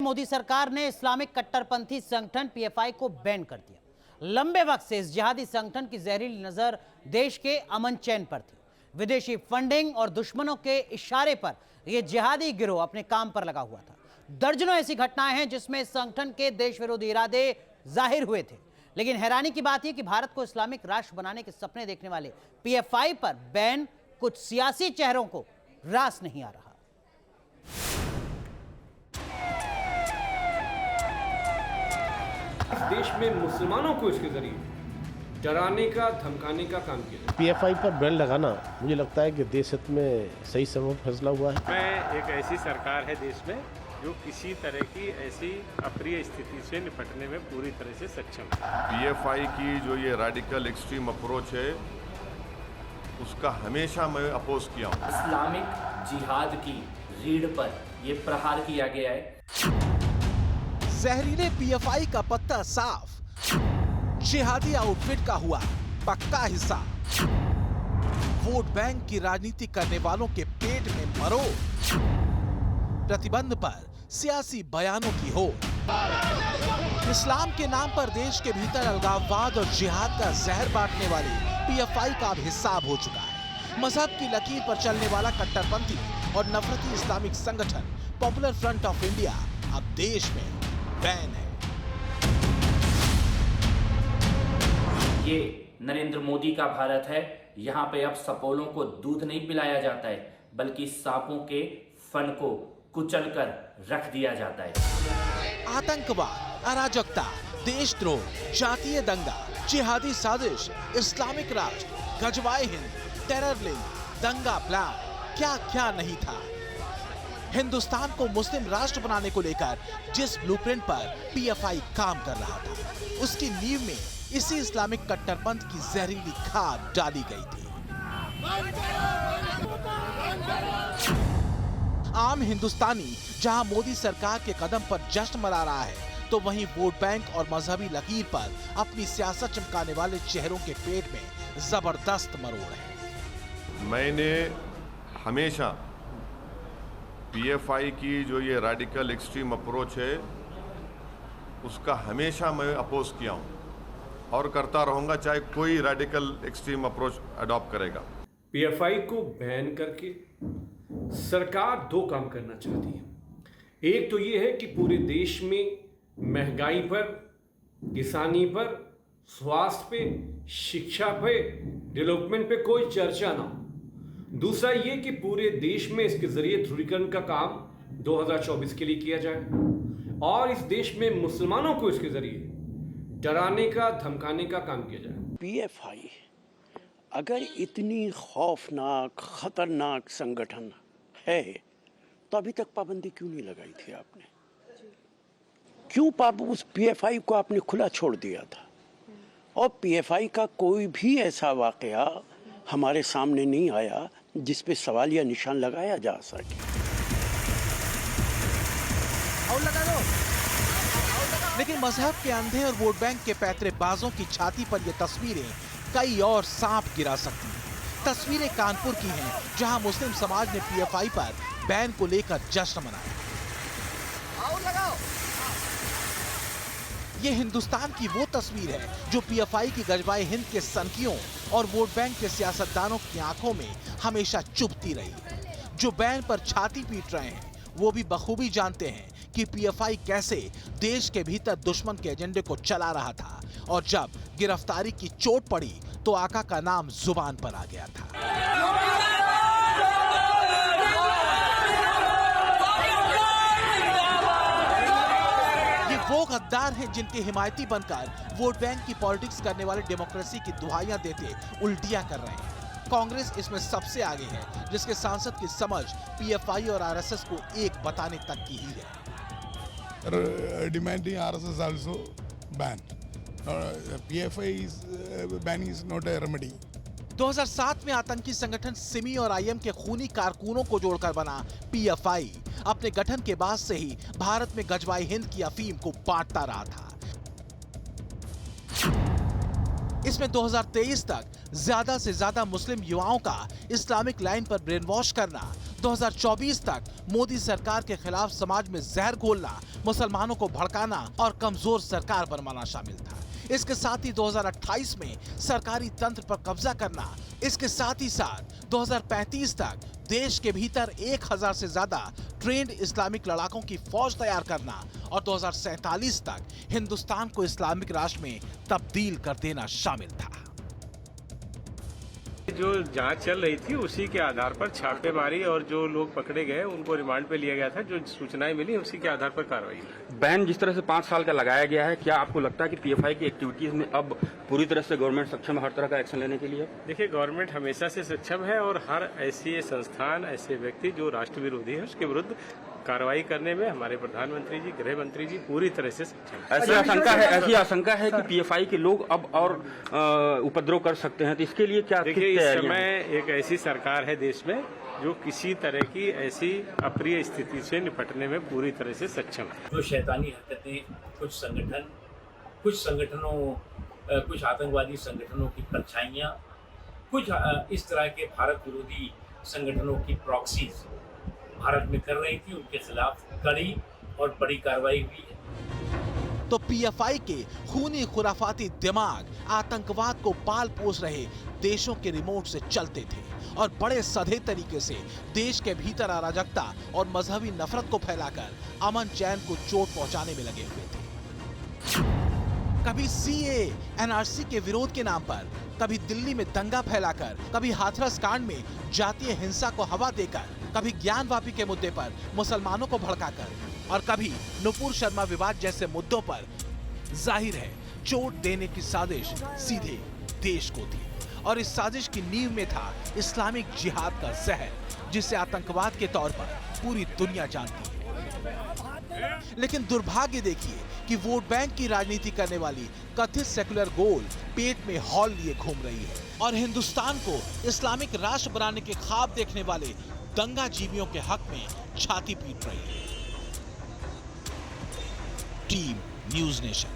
मोदी सरकार ने इस्लामिक कट्टरपंथी संगठन पीएफआई को बैन कर दिया। लंबे वक्त से इस जिहादी संगठन की जहरीली नजर देश के अमन चैन पर थी। विदेशी फंडिंग और दुश्मनों के इशारे पर यह जिहादी गिरोह अपने काम पर लगा हुआ था। दर्जनों ऐसी घटनाएं हैं जिसमें इस संगठन के देश विरोधी इरादे जाहिर हुए थे। लेकिन हैरानी की बात यह कि भारत को इस्लामिक राष्ट्र बनाने के सपने देखने वाले पीएफआई पर बैन कुछ सियासी चेहरों को रास नहीं आ रहा। इस देश में मुसलमानों को इसके जरिए डराने का, धमकाने का काम किया। पीएफआई पर बैन लगाना मुझे लगता है कि देश हित में सही समय फैसला हुआ है। मैं एक ऐसी सरकार है देश में जो किसी तरह की ऐसी अप्रिय स्थिति से निपटने में पूरी तरह से सक्षम है। पीएफआई की जो ये रेडिकल एक्सट्रीम अप्रोच है उसका हमेशा मैं अपोज किया हूँ। इस्लामिक जिहाद की रीढ़ पर ये प्रहार किया गया है। जहरीले पीएफआई का पत्ता साफ, जिहादी आउटफिट का हुआ पक्का हिस्सा। वोट बैंक की राजनीति करने वालों के पेट में मरो। प्रतिबंध पर सियासी बयानों की होड़। इस्लाम के नाम पर देश के भीतर अलगाववाद और जिहाद का जहर बांटने वाली पीएफआई का अब हिसाब हो चुका है। मजहब की लकीर पर चलने वाला कट्टरपंथी और नफरती इस्लामिक संगठन पॉपुलर फ्रंट ऑफ इंडिया अब देश में बैन है। ये नरेंद्र मोदी का भारत है। यहाँ पे अब सपोलों को दूध नहीं पिलाया जाता है, बल्कि सांपों के फन को कुचलकर रख दिया जाता है। आतंकवाद, अराजकता, देशद्रोह, जातीय दंगा, जिहादी साजिश, इस्लामिक राष्ट्र, गजवाए हिंद, टेरर लिंक, दंगा प्लान, क्या क्या नहीं था। हिंदुस्तान को मुस्लिम राष्ट्र बनाने को लेकर जिस ब्लूप्रिंट पर पीएफआई काम कर रहा था, उसकी नींव में इसी इस्लामिक कट्टरपंथ की जहरीली खाद डाली गई थी। आम हिंदुस्तानी जहां मोदी सरकार के कदम पर जश्न मना रहा है, तो वहीं वोट बैंक और मजहबी लकीर पर अपनी सियासत चमकाने वाले चेहरों के पेट में जबरदस्त मरोड़ है। मैंने हमेशा पीएफआई की जो ये रेडिकल एक्सट्रीम अप्रोच है उसका हमेशा मैं अपोज किया हूँ और करता रहूँगा, चाहे कोई रेडिकल एक्सट्रीम अप्रोच अडॉप्ट करेगा। पीएफआई को बैन करके सरकार दो काम करना चाहती है। एक तो ये है कि पूरे देश में महंगाई पर, किसानी पर, स्वास्थ्य पे, शिक्षा पे, डेवलपमेंट पे कोई चर्चा ना हो। दूसरा ये कि पूरे देश में इसके जरिए ध्रुवीकरण का काम 2024 के लिए किया जाए और इस देश में मुसलमानों को इसके जरिए डराने का, धमकाने का काम किया जाए। पीएफआई अगर इतनी खौफनाक, खतरनाक संगठन है तो अभी तक पाबंदी क्यों नहीं लगाई थी आपने? क्यों उस पीएफआई को आपने खुला छोड़ दिया था? और पीएफआई का कोई भी ऐसा वाकया हमारे सामने नहीं आया जिस पे सवाल या निशान लगाया जा सके। और लगा दो। लेकिन मजहब के अंधे और वोट बैंक के पैतरेबाजों की छाती पर ये तस्वीरें कई और सांप गिरा सकती हैं। तस्वीरें कानपुर की हैं, जहां मुस्लिम समाज ने पीएफआई पर बैन को लेकर जश्न मनाया। ये हिंदुस्तान की वो तस्वीर है जो पीएफआई की गजवाए हिंद के सनकियों और वोट बैंक के सियासतदानों की आंखों में हमेशा चुभती रही है। जो बैन पर छाती पीट रहे हैं वो भी बखूबी जानते हैं कि पीएफआई कैसे देश के भीतर दुश्मन के एजेंडे को चला रहा था, और जब गिरफ्तारी की चोट पड़ी तो आका का नाम जुबान पर आ गया था। ये वो गद्दार हैं जिनके हिमायती बनकर वोट बैंक की पॉलिटिक्स करने वाले डेमोक्रेसी की दुहाइयां देते उल्टियां कर रहे हैं। कांग्रेस इसमें सबसे आगे है, जिसके सांसद की समझ पीएफआई और आरएसएस को एक बताने तक की ही है। Demanding RSS also ban. PFI is banning is not a remedy. 2007 में आतंकी संगठन सिमी और आईएम के खूनी कारकुनों को जोड़कर बना पीएफआई अपने गठन के बाद से ही भारत में गजवाए हिंद की अफीम को बांटता रहा था। इसमें 2023 तक ज्यादा से ज्यादा मुस्लिम युवाओं का इस्लामिक लाइन पर ब्रेन वॉश करना, 2024 तक मोदी सरकार के खिलाफ समाज में जहर घोलना, मुसलमानों को भड़काना और कमजोर सरकार बनवाना शामिल था। इसके साथ ही 2028 में सरकारी तंत्र पर कब्जा करना, इसके साथ ही साथ 2035 तक देश के भीतर 1000 से ज्यादा ट्रेंड इस्लामिक लड़ाकों की फौज तैयार करना और 2047 तक हिंदुस्तान को इस्लामिक राष्ट्र में तब्दील कर देना शामिल था। जो जांच चल रही थी उसी के आधार पर छापेमारी और जो लोग पकड़े गए उनको रिमांड पे लिया गया था। जो सूचनाएं मिली उसी के आधार पर कार्रवाई हुई। बैन जिस तरह से 5 साल का लगाया गया है, क्या आपको लगता है कि पीएफआई की एक्टिविटीज में अब पूरी तरह से गवर्नमेंट सक्षम है हर तरह का एक्शन लेने के लिए? देखिए, गवर्नमेंट हमेशा से सक्षम है और हर ऐसे संस्थान, ऐसे व्यक्ति जो राष्ट्र विरोधी है उसके विरुद्ध कार्रवाई करने में हमारे प्रधानमंत्री जी, गृह मंत्री जी पूरी तरह से सक्षम। ऐसी आशंका है कि पीएफआई के लोग अब और उपद्रव कर सकते हैं, तो इसके लिए क्या? देखिए, इस समय एक ऐसी सरकार है देश में जो किसी तरह की ऐसी अप्रिय स्थिति से निपटने में पूरी तरह से सक्षम है। जो शैतानी हरकतें कुछ आतंकवादी संगठनों की परछाइयाँ, कुछ इस तरह के भारत विरोधी संगठनों की प्रॉक्सीज भारत में कर रही थी, उनके खिलाफ कड़ी और बड़ी कार्रवाई हुई है। तो पीएफआई के खूनी खुराफाती दिमाग आतंकवाद को पाल पोस रहे देशों के रिमोट से चलते थे और बड़े सधे तरीके से देश के भीतर अराजकता और मजहबी नफरत को फैलाकर अमन चैन को चोट पहुंचाने में लगे हुए थे। कभी सीए एनआरसी के विरोध के नाम पर, कभी दिल्ली में दंगा फैलाकर, कभी हाथरस कांड में जातीय हिंसा को हवा देकर, कभी ज्ञानवापी के मुद्दे पर मुसलमानों को भड़काकर और कभी नुपुर शर्मा विवाद जैसे मुद्दों पर। जाहिर है चोट देने की साजिश सीधे देश को थी और इस साजिश की नींव में था इस्लामिक जिहाद का जहर, जिसे आतंकवाद के तौर पर पूरी दुनिया जानती है। लेकिन दुर्भाग्य देखिए कि वोट बैंक की राजनीति करने वाली कथित सेकुलर गोल पेट में हॉल लिए घूम रही है और हिंदुस्तान को इस्लामिक राष्ट्र बनाने के ख्वाब देखने वाले दंगा जीवियों के हक में छाती पीट रही है। Team news nation.